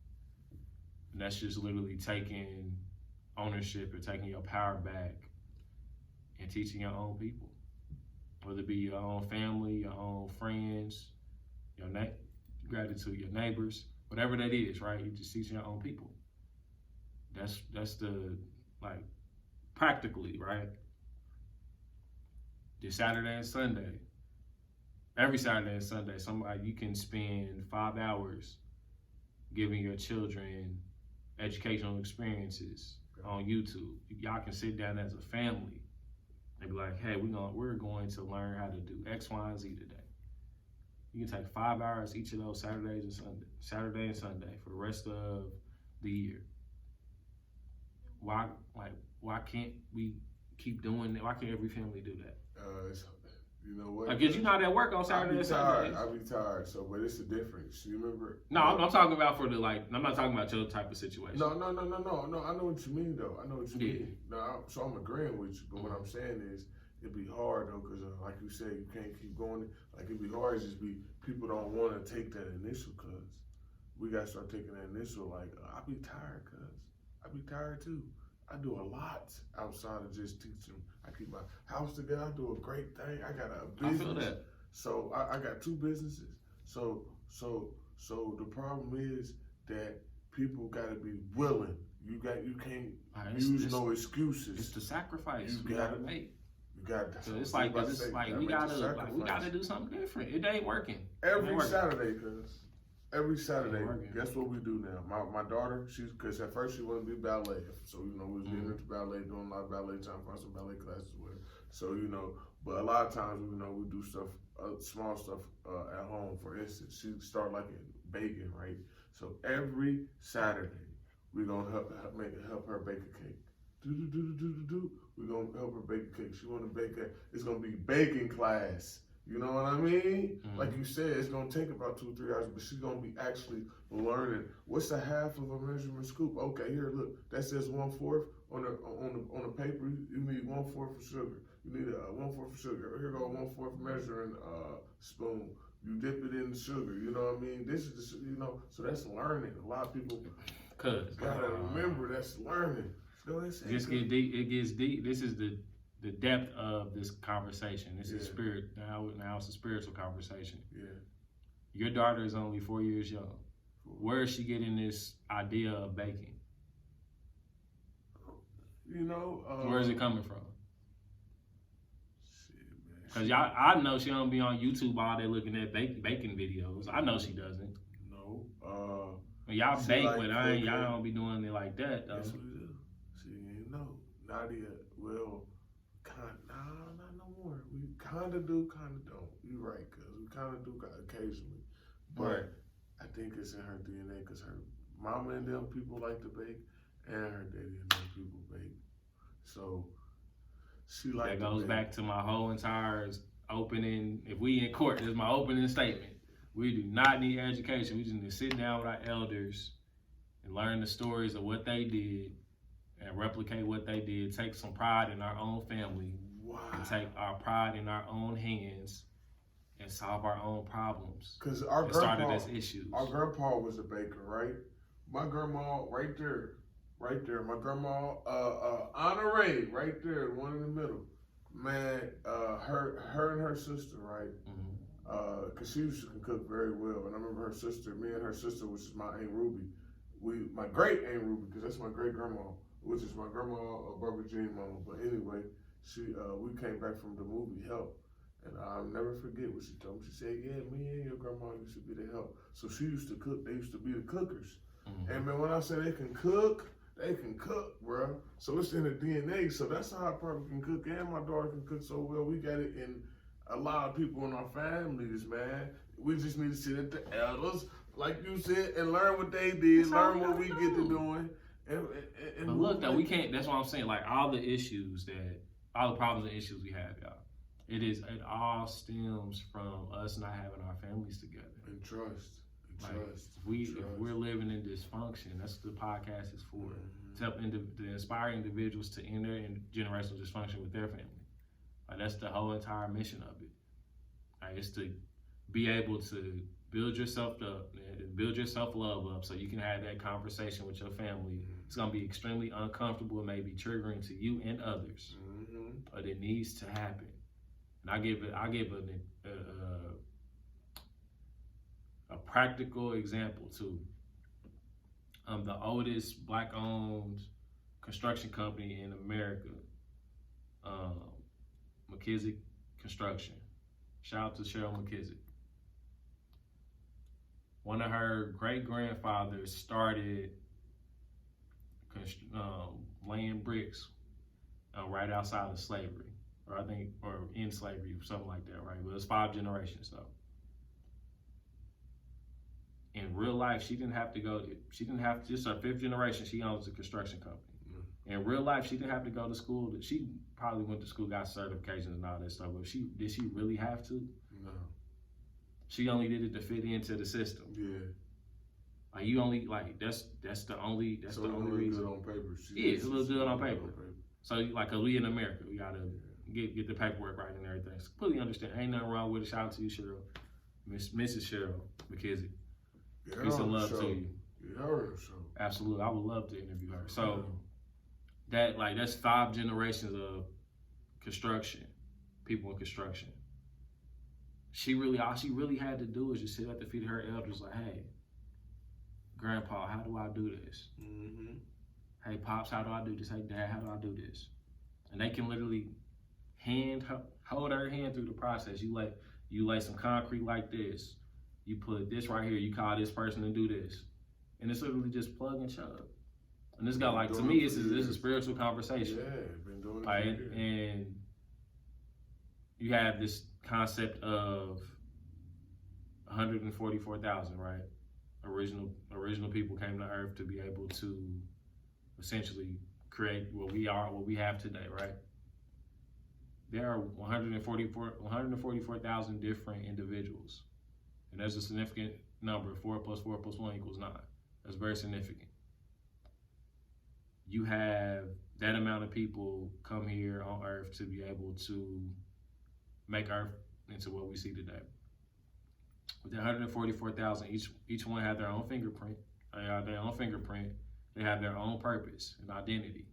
And that's just literally taking ownership or taking your power back and teaching your own people, whether it be your own family, your own friends, gratitude, your neighbors, whatever that is, right? You're just teaching your own people. That's the, like, practically, right? This Saturday and Sunday, every Saturday and Sunday, you can spend 5 hours giving your children educational experiences on YouTube. Y'all can sit down as a family and be like, hey, we're going to learn how to do X, Y, and Z today. You can take 5 hours each of those Saturday and Sunday for the rest of the year. Why can't we keep doing that? Why can't every family do that? You know what? Like, 'cause you're not at work on Saturday and Sunday. I'll be tired. So, but it's a difference. You remember? No, I'm talking about I'm not talking about your type of situation. No. I know what you mean, though. I know what you mean. No, so I'm agreeing with you. But what I'm saying is, it'd be hard though, because like you said, you can't keep going. Like, it'd be hard. Just people don't want to take that initial. Cause we gotta start taking that initial. Like, I'll be tired, cause I'll be tired too. I do a lot outside of just teaching. I keep my house together. I do a great thing. I got a business. I feel that. So I got 2 businesses. So the problem is that people got to be willing. You can't use no excuses. It's the sacrifice you gotta make. You got to. So it's like we gotta do something different. It ain't working. Every Saturday, cuz. Every Saturday, guess what we do now? My daughter, because at first she wanted to be ballet. So, we was getting into ballet, doing a lot of ballet time, find some ballet classes with her. So, but a lot of times, we do stuff, small stuff at home. For instance, she started like baking, right? So every Saturday, we're going to help her bake a cake. We're going to help her bake a cake. She want to bake it's going to be baking class. You know what I mean? Mm-hmm. Like you said, it's gonna take about 2 or 3 hours, but she's gonna be actually learning what's the half of a measurement scoop. Okay, here, look, that says 1/4 on the paper. You need 1/4 for sugar. You need 1/4 for sugar. Here go 1/4 measuring spoon. You dip it in the sugar. You know what I mean? This is so that's learning. A lot of people gotta remember that's learning. It gets deep. This is the depth of this conversation. This is spirit. Now it's a spiritual conversation. Yeah. Your daughter is only 4 years young. Where is she getting this idea of baking? Where is it coming from? Because I know she don't be on YouTube all day looking at baking videos. I know she doesn't. No. Y'all bake, but y'all don't be doing it like that, though. Yes, we do. See, Nadia, well, not no more. We kind of do, kind of don't. You're right, cuz we kind of do occasionally. But I think it's in her DNA, because her mama and them people like to bake, and her daddy and them people bake. So she like that goes back to my whole entire opening. If we in court, this is my opening statement. We do not need education. We just need to sit down with our elders and learn the stories of what they did and replicate what they did. Take some pride in our own family. Wow. And take our pride in our own hands and solve our own problems. Because our grandpa started as issues. Our grandpa was a baker, right? My grandma, right there. My grandma, Honoree, right there, the one in the middle. Man, her and her sister, right? Because she used to cook very well, and I remember her sister, me and her sister, which is my Aunt Ruby. My great Aunt Ruby, because that's my great grandma, which is my grandma, Barbara Jean mama. But anyway, we came back from the movie Help, and I'll never forget what she told me. She said, "Yeah, me and your grandma used to be the help." So she used to cook. They used to be the cookers. And man, when I say they can cook, they can cook, bro. So it's in the DNA. So that's how I probably can cook, and my daughter can cook so well. We got it in a lot of people in our families, man. We just need to sit at the elders, like you said, and learn what they did, learn what we get to doing. And but look, though, we can't. That's what I'm saying. Like all the problems and issues we have, y'all. It all stems from us not having our families together. And trust. If we're living in dysfunction, that's what the podcast is for. To help to inspire individuals to end their generational dysfunction with their family. Like that's the whole entire mission of it. Like it's to be able to build yourself up, build your self-love up, so you can have that conversation with your family. It's gonna be extremely uncomfortable and maybe triggering to you and others, but it needs to happen. And I give a practical example too. The oldest Black-owned construction company in America, McKissick Construction. Shout out to Cheryl McKissick. One of her great-grandfathers started laying bricks right outside of slavery, or in slavery, something like that, right? But it was 5 generations though. In real life, this is her 5th generation, she owns a construction company. In real life, she didn't have to go to school. She probably went to school, got certifications and all that stuff, but did she really have to? No. She only did it to fit into the system. Yeah. Like you only that's the only reason. Good on paper. Yeah, it's a little good on paper. So like, cause we in America, we gotta get the paperwork right and everything. So completely understand. Ain't nothing wrong with it. Shout out to you, Cheryl, Mrs. Cheryl McKissick. Peace and love to you. Yeah, her show. Absolutely, I would love to interview her. So that's 5 generations of construction, people in construction. All she really had to do was just sit at the feet of her elders, like, hey, Grandpa, how do I do this? Hey, Pops, how do I do this? Hey, Dad, how do I do this? And they can literally hold her hand through the process. You lay some concrete like this. You put this right here. You call this person and do this, and it's literally just plug and chug. And this guy, like, to me, this is a spiritual conversation. Yeah, been doing it. Right? And you have this concept of 144,000, right? Original people came to Earth to be able to essentially create what we have today, right? There are 144,000 different individuals, and there's a significant number. 4 + 4 + 1 = 9. That's very significant. You have that amount of people come here on Earth to be able to make Earth into what we see today. With the 144,000, each one had their own fingerprint. They have their own fingerprint. They have their own purpose and identity.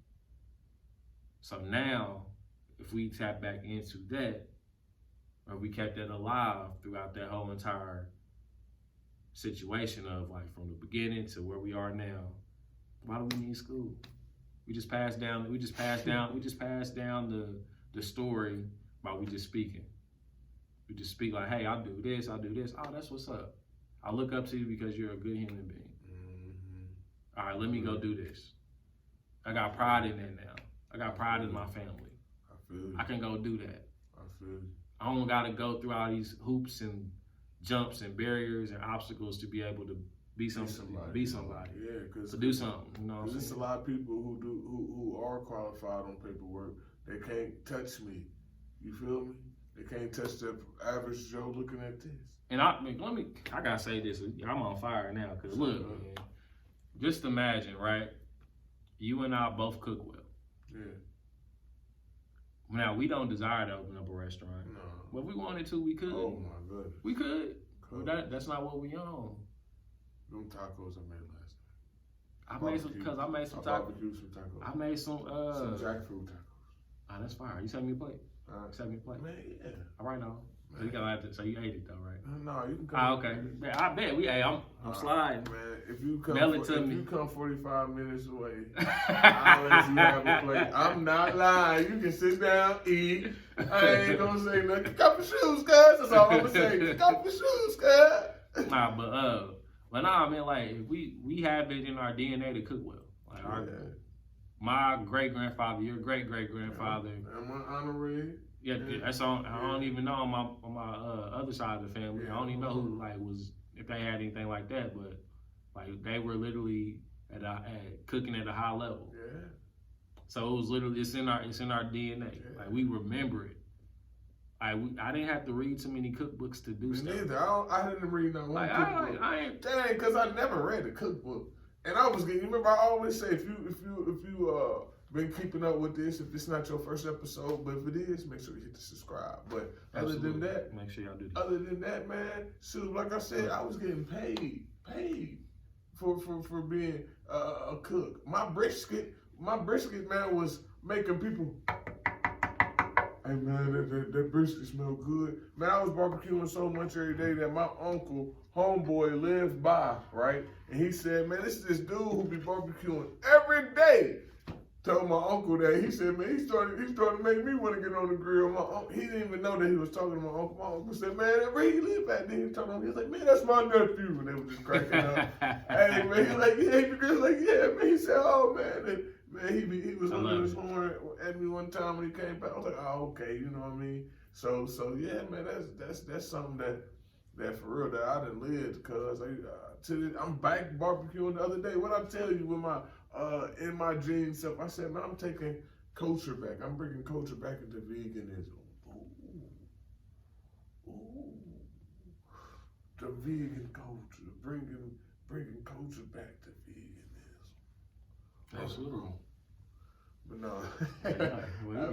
So now, if we tap back into that, or we kept that alive throughout that whole entire situation of like from the beginning to where we are now, why do we need school? We just pass down the story by we just speaking. We just speak like, hey, I do this. Oh, that's what's up. I look up to you because you're a good human being. All right, let me go do this. I got pride in that now. I got pride in my family. I feel you. I can go do that. I feel you. I don't got to go through all these hoops and jumps and barriers and obstacles to be able to be somebody. Yeah, because to do something. You know what I'm there's saying? a lot of people who are qualified on paperwork. They can't touch me. You feel me? They can't touch the average Joe looking at this. And I gotta say this. I'm on fire now because look, man, just imagine, right? You and I both cook well. Yeah. Now we don't desire to open up a restaurant. No. But if we wanted to, we could. Oh my goodness. We could. Cool. But that's not what we own. Them tacos I made last night. I made some tacos. Barbecued some tacos. I made some jackfruit tacos. Oh, that's fire. You sent me a plate. Send me a plate. Man, yeah. All right, now. So you gotta have to. So you ate it though, right? No, you can come. Okay. I bet we. Hey, I'm sliding. Man, if you come, you come 45 minutes away, I'll let you have a plate. I'm not lying. You can sit down, eat. I ain't gonna say nothing. Kick off your shoes, guys. That's all I'm gonna say. Kick off your shoes, guys. Nah, but I mean, like, we have it in our DNA to cook well. Like my great grandfather, your great great grandfather, and my honorary. Yeah, that's on. I don't even know on my other side of the family. I don't even know who was if they had anything like that, but like they were literally at cooking at a high level. Yeah. So it was literally it's in our DNA. Yeah. Like we remember it. I didn't have to read too many cookbooks to do stuff. Neither. I didn't read no one cookbook. I ain't. Dang, because I never read a cookbook, and I was getting. Remember, I always say if you been keeping up with this, if it's not your first episode, but if it is, make sure you hit the subscribe. But Absolutely. Other than that, make sure y'all do that. Other than that, man, shoot, like I said, I was getting paid for being a cook. My brisket, man, was making people. Hey man, that brisket smell good. Man, I was barbecuing so much every day that my uncle, homeboy, lived by, right? And he said, man, this is this dude who be barbecuing every day. Told my uncle that. He said, man, he started to make me want to get on the grill. My uncle, he didn't even know that he was talking to my uncle. My uncle said, man, where he live at? Then he told him, he was like, man, that's my nephew. And they were just cracking up. Hey man, he like, yeah, the girl's like, yeah, man. He said, oh man. And, man, he was under his horn at me one time when he came back. I was like, oh, okay, you know what I mean? So yeah, man, that's something that for real that I done lived, cause I'm back barbecuing the other day. What I tell you with my in my jeans stuff, I said, man, I'm taking culture back. I'm bringing culture back into veganism. Ooh. The vegan culture, bringing culture back to veganism. Absolutely. But no, I feel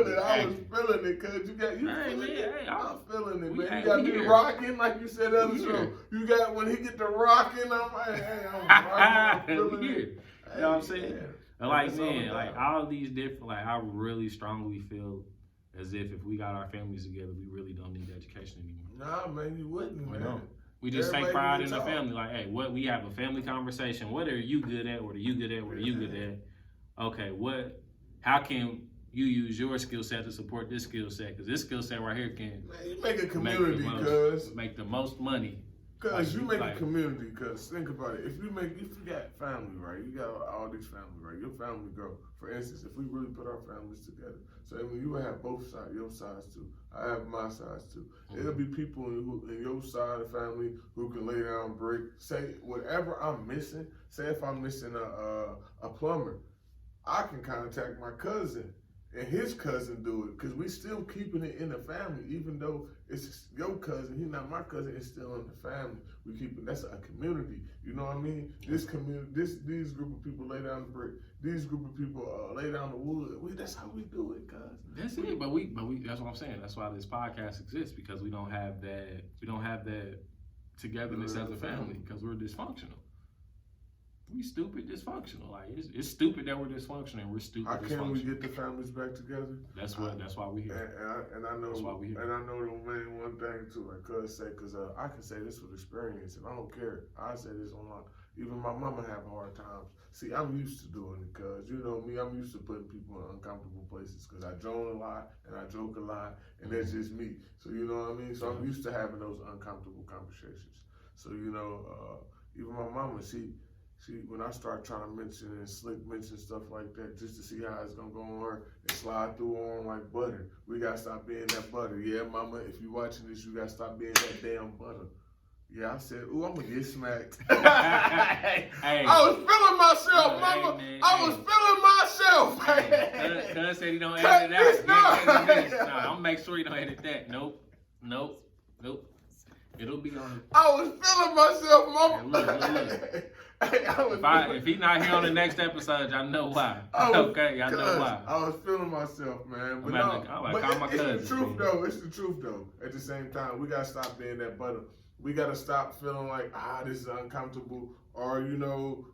it. I was feeling it, cause you feeling it. I'm feeling it, man. You got me rocking, like you said the other show. You got when he get the rocking, I'm like, hey, I'm rocking, I'm feeling it. You know what I'm saying? Like man, like all these different, like I really strongly feel as if we got our families together, we really don't need education anymore. Nah, man, you wouldn't, man. Don't. We just take pride in the family. Like, hey, we have a family conversation. What are you good at? What are you good at? What are you good at? Okay, how can you use your skill set to support this skill set? Because this skill set right here can you make a community, make the most money. Cause you make a community. Cause think about it. If you got family, right? You got all these family, right? Your family grow. For instance, if we really put our families together, so I mean, you will have both sides, your sides too. I have my sides too. Mm-hmm. It'll be people in your side of the family who can lay down brick. Say whatever I'm missing. Say if I'm missing a plumber, I can contact my cousin and his cousin do it, because we still keeping it in the family, even though it's your cousin, he's not my cousin, it's still in the family. We keep it, that's a community, you know what I mean? This community, these group of people lay down the brick, these group of people lay down the wood. That's how we do it, cuz. That's it, but we that's what I'm saying. That's why this podcast exists, because we don't have that togetherness as a family, because we're dysfunctional. We stupid dysfunctional. Like it's stupid that we're dysfunctional and we're stupid. How can we get the families back together? That's why we here. And I know that's why we here. And I know the main one thing too, like cuz I can say this with experience, and I don't care. I say this online. Even my mama have hard times. See, I'm used to doing it, cuz you know me. I'm used to putting people in uncomfortable places, cuz I joke a lot and I joke a lot, and that's just me. So you know what I mean. So I'm used to having those uncomfortable conversations. So you know, even my mama, she when I start trying to mention stuff like that, just to see how it's gonna go on her and slide through on like butter. We gotta stop being that butter. Yeah, mama, if you watching this, you gotta stop being that damn butter. Yeah, I said, ooh, I'm gonna get smacked. Hey. I was feeling myself, mama. Man, I was feeling myself. Cuz said he don't edit it out. Nah, I'm gonna make sure he don't edit that. Nope. It'll be on. I was feeling myself, mama. Look. If he's not here on the next episode, I know why. Okay, I know why. I was feeling myself, man. But it's the truth, though. It's the truth, though. At the same time, we gotta stop being that butter. We gotta stop feeling like this is uncomfortable, or you know,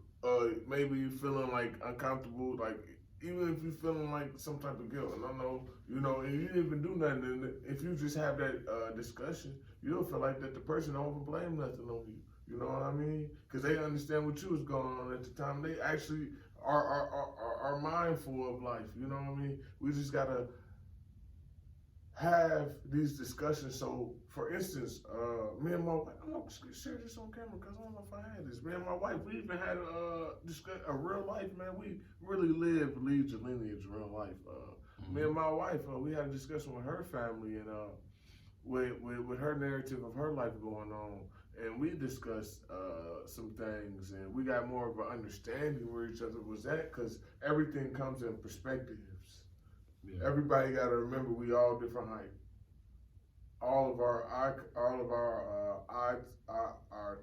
maybe you feeling like uncomfortable, like even if you feeling like some type of guilt. And I know, you know, and you didn't even do nothing. And if you just have that discussion, you don't feel like that the person don't even blame nothing on you. You know what I mean? Because they understand what you was going on at the time. They actually are mindful of life. You know what I mean? We just gotta have these discussions. So, for instance, me and my wife, I'm not gonna share this on camera because I don't know if I had this. Me and my wife, we even had a real life, man. We really lived Lead Your Lineage real life. Me and my wife, we had a discussion with her family and with her narrative of her life going on. And we discussed some things, and we got more of an understanding where each other was at, because everything comes in perspectives. Yeah. Everybody got to remember we all different height. All of our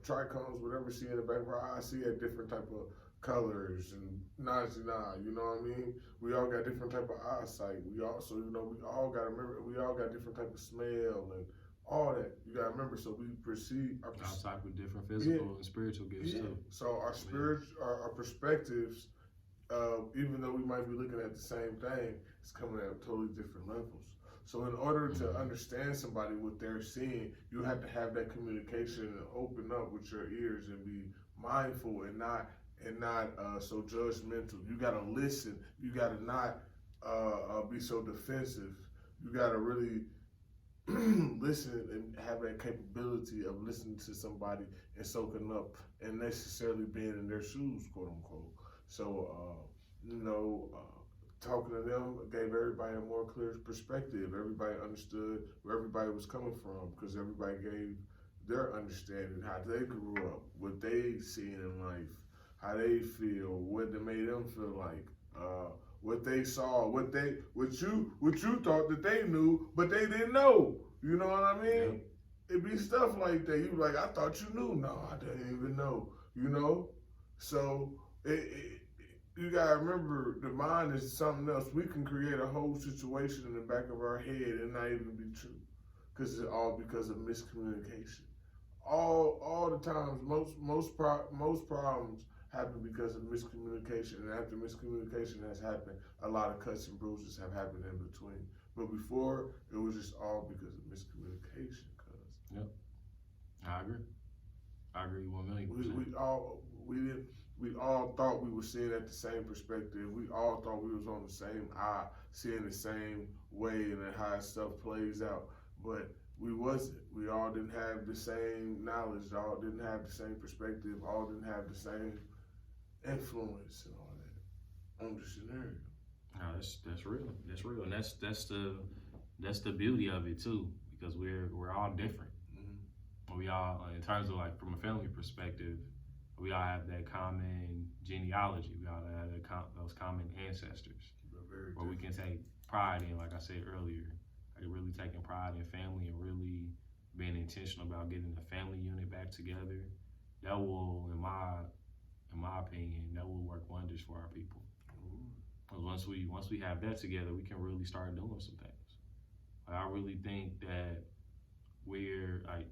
trichomes, whatever see in the back of our eyes, see a different type of colors and 99. You know what I mean? We all got different type of eyesight. We also, we all got to remember we all got different type of smell and all that. You got to remember. So we perceive our outside with different physical and spiritual gifts too. So our our perspectives. Even though we might be looking at the same thing, it's coming at totally different levels. So in order to understand somebody, what they're seeing, you have to have that communication and open up with your ears and be mindful and not so judgmental. You gotta listen. You gotta not be so defensive. You gotta really listen and have that capability of listening to somebody and soaking up and necessarily being in their shoes, quote unquote. So, talking to them gave everybody a more clear perspective. Everybody understood where everybody was coming from, because everybody gave their understanding, how they grew up, what they seen in life, how they feel, what it made them feel like, what they saw, what you thought that they knew, but they didn't know. You know what I mean? Yeah. It'd be stuff like that. You be like, I thought you knew. No, I didn't even know. So you gotta remember, the mind is something else. We can create a whole situation in the back of our head and not even be true, because it's all because of miscommunication. All the times, most problems happen because of miscommunication, and after miscommunication has happened, a lot of cuts and bruises have happened in between. But before, it was just all because of miscommunication. Yep, I agree 1 million%. We all thought we were seeing at the same perspective. We all thought we was on the same eye, seeing the same way and how stuff plays out. But we wasn't. We all didn't have the same knowledge. All didn't have the same perspective. All didn't have the same influence and all that on the scenario. No, that's real. That's real, and that's the beauty of it too, because we're all different. We all, in terms of like from a family perspective, we all have that common genealogy. We all have those common ancestors, where we can take pride in. Like I said earlier, like really taking pride in family and really being intentional about getting the family unit back together. That will, in my opinion, that will work wonders for our people. Because once we have that together, we can really start doing some things. Like, I really think that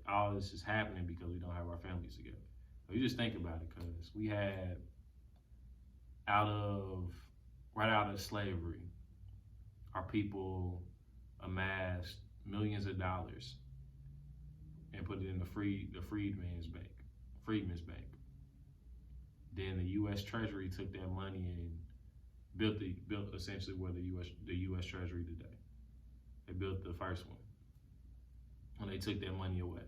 all this is happening because we don't have our families together. You just think about it, because we had right out of slavery, our people amassed millions of dollars and put it in the freedmen's bank. Then the U.S. Treasury took that money and built essentially where the U.S. Treasury today. They built the first one when they took that money away.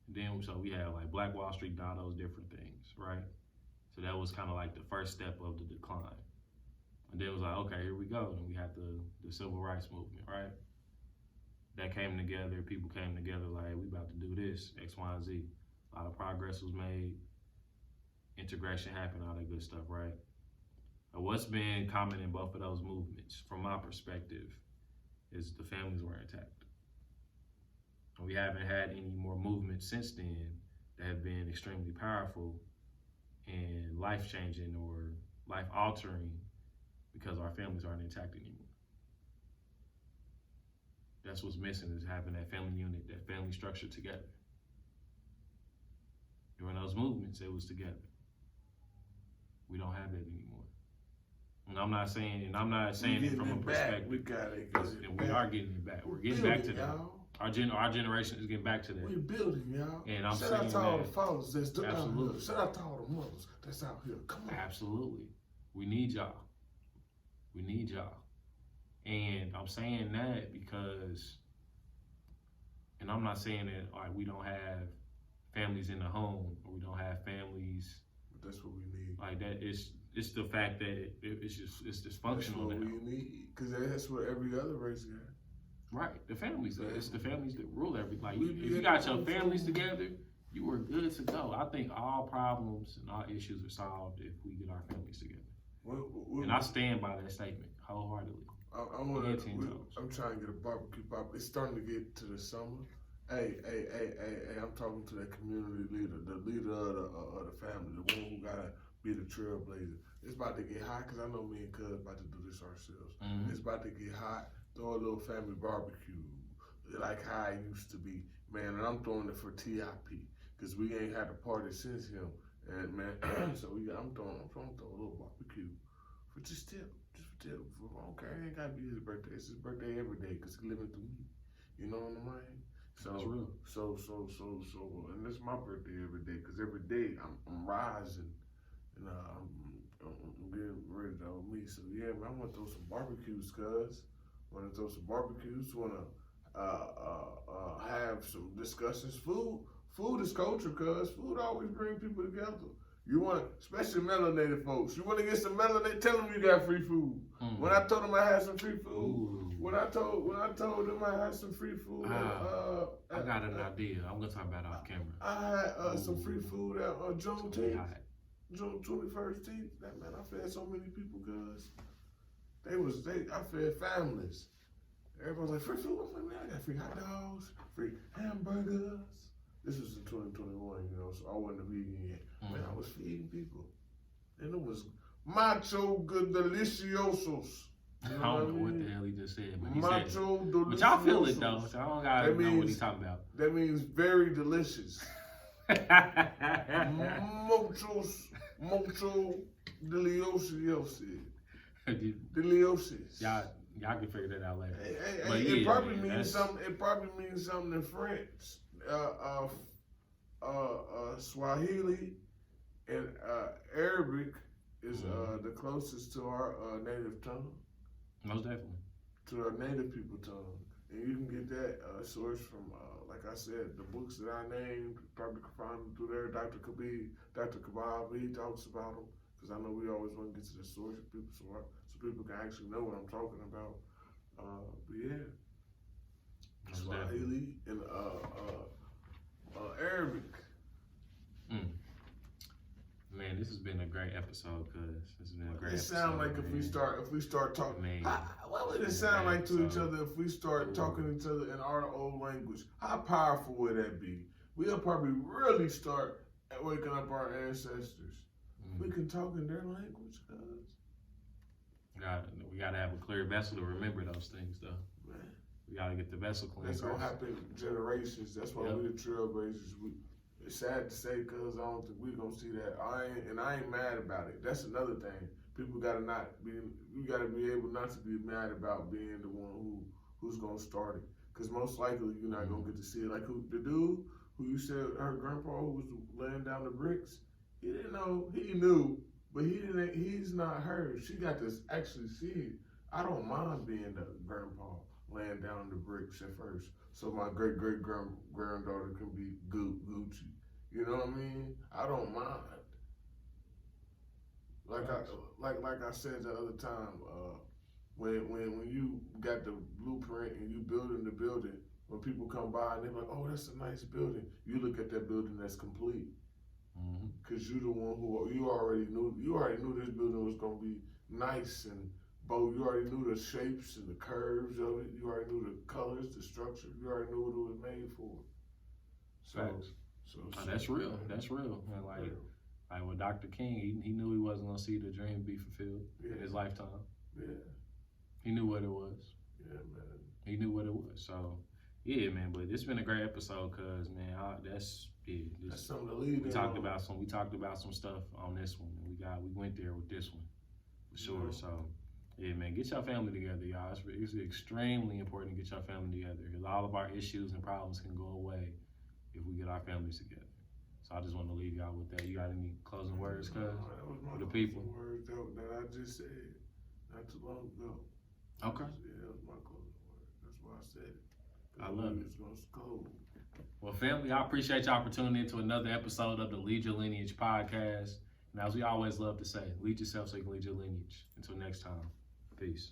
Then, so we had like Black Wall Street, all those different things, right? So that was kind of like the first step of the decline. And then it was like, okay, here we go. And we had the Civil Rights Movement, right? That came together, people came together like, hey, we about to do this, X, Y, and Z. A lot of progress was made, integration happened, all that good stuff, right? But what's been common in both of those movements, from my perspective, is the families were intact. We haven't had any more movements since then that have been extremely powerful and life-changing or life-altering because our families aren't intact anymore. That's what's missing, is having that family unit, that family structure together. During those movements, it was together. We don't have that anymore. And I'm not saying it from a perspective. We are getting it back. We're getting back to that. Our generation is getting back to that. We're building, y'all. And I'm Shout saying out to all the fathers that's out here. Shout out to all the mothers that's out here. Come on. Absolutely. We need y'all. And I'm saying that because And I'm not saying that like we don't have families in the home or we don't have families But that's what we need. like that. It's the fact that it's That's dysfunctional what now. we need. Because that's what every other race got. Right, the families. It's the families that rule everything. Like We if be you at got the your home families too. together, you are good to go. I think all problems and all issues are solved if we get our families together. And I stand by that statement wholeheartedly. I'm trying to get a barbecue pop. It's starting to get to the summer. Hey, I'm talking to that community leader, the leader of the family, the one who gotta be the trailblazer. It's about to get hot, because I know me and Cuz about to do this ourselves. Mhm. It's about to get hot. Throw a little family barbecue, like how it used to be, man. And I'm throwing it for TIP, because we ain't had a party since him. And man, so I'm throwing a little barbecue for just for Tip. Okay, it ain't gotta be his birthday. It's his birthday every day, because he's living through me. You know what I mean? That's real. So, and it's my birthday every day, because every day I'm rising, and I'm getting ready to owe me. So yeah, man, I want to throw some barbecues, cuz. Want to throw some barbecues. Want to have some discussions. Food is culture, cuz. Food always bring people together. You want, especially melanated folks. You want to get some melanated? Tell them you got free food. Mm. When I told them I had some free food. Ooh. When I told them I had some free food. I got an idea. I'm gonna talk about it off camera. I had some free food at It's gonna be Juneteenth. hot. June 21st, that man, I fed so many people, cuz. I fed families. Everybody's like, free food? I'm like, man, I got free hot dogs, free hamburgers. This was in 2021, so I wasn't a vegan yet. Man, I was feeding people. And it was macho good deliciosos. I don't know what the hell he just said, but he said it. Macho deliciosos. But y'all feel it though, so I don't gotta know what he's talking about. That means very delicious. Mucho delicious. Delicious. Y'all can figure that out later. But It probably man, means something. It probably means something in French, Swahili, and Arabic is the closest to our native tongue. Most definitely. To our native people tongue, and you can get that source from, like I said, the books that I named. Probably can find them through there. Dr. Kabab, he talks about them, because I know we always want to get to the source of people, so people can actually know what I'm talking about. But yeah, Swahili and Arabic. Man, this has been a great episode, cuz this has been a great episode. It sounds like if we start talking, what would it sound like to each other if we start talking to each other in our old language? How powerful would that be? We'll probably really start waking up our ancestors. We can talk in their language, cuz. We gotta have a clear vessel to remember those things, though. Man, we gotta get the vessel clean. That's gonna happen generations. That's why we the trailblazers. It's sad to say, cuz I don't think we're gonna see that. I ain't mad about it. That's another thing. People we gotta be able not to be mad about being the one who's gonna start it. Cause most likely you're not gonna get to see it. Like the dude who you said her grandpa who was laying down the bricks, he didn't know, he knew, but he's not her. She got to actually see it. I don't mind being the grandpa laying down the bricks at first, so my great granddaughter can be Gucci. You know what I mean? I don't mind. Like I said the other time, when you got the blueprint and you building the building, when people come by and they're like, "Oh, that's a nice building," you look at that building that's complete, because you're the one who you already knew this building was gonna be nice and. But you already knew the shapes and the curves of it. You already knew the colors, the structure. You already knew what it was made for. That's real. That's real. And like with Dr. King, he knew he wasn't gonna see the dream be fulfilled in his lifetime. Yeah. He knew what it was. Yeah, man. He knew what it was. So, yeah, man. But it's been a great episode, cause man, that's something to lead. We talked about some stuff on this one. We went there with this one for sure. So. Yeah, man, get your family together, y'all. It's extremely important to get your family together, because all of our issues and problems can go away if we get our families together. So I just want to leave y'all with that. You got any closing words, cuz? For the people. Words that I just said not too long ago. Okay. Yeah, that was my closing word. That's why I said it. I love it. It's gonna go. Well, family, I appreciate y'all for tuning in to another episode of the Lead Your Lineage podcast. And as we always love to say, lead yourself so you can lead your lineage. Until next time, peace.